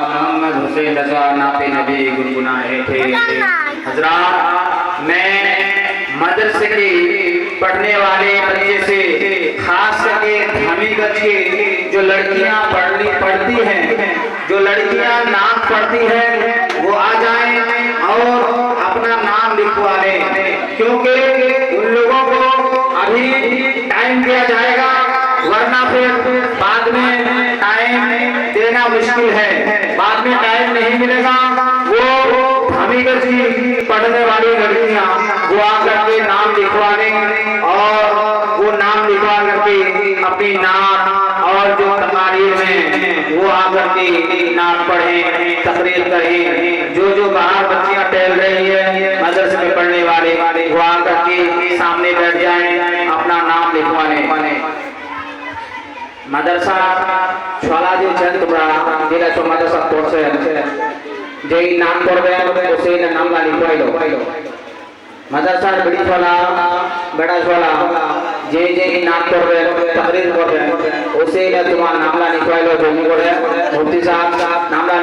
मोहम्मद हुसैन रजा नाते नबी गुनगुनाए थे। हजरात, मैं मदरसे के पढ़ने वाले बच्चे से खास करके हमीगंज के जो लड़कियां पढ़ती हैं, जो लड़कियां नाम पढ़ती हैं, वो आ जाएं और अपना नाम लिखवा लें, क्योंकि उन लोगों को अभी टाइम दिया जाएगा, वरना फिर बाद में टाइम देना मुश्किल है। बाद में टाइम नहीं मिलेगा। वो हमीगंज की पढ़ने वाली लड़कियां वो आकर के नाम लिखवा लें और वो नाम लिखवा करके अपनी नाम और जो तकारीर में वो आकर के नाम पढ़ें, तकरीर करें। जो बाहर बच्चियां टहल रही है मदरसे में पढ़ने वाले वो आकर के सामने बैठ जाएं, अपना नाम लिखवा लें। মাদ্রাসা ছলা দিয়েছেন তোমরা যেটা সব মাদ্রাসা পড়ছেন, যেই নাম করবেন ও সেই নামটা লিখাইলো। মাদ্রাসার বিড়ি ছলা বেড়া ছলা যে নাম করবেন তাকরীর করবেন ও সেই তোমার নামটা লিখাইলো। জমি করে মুফতি সাহেব নামটা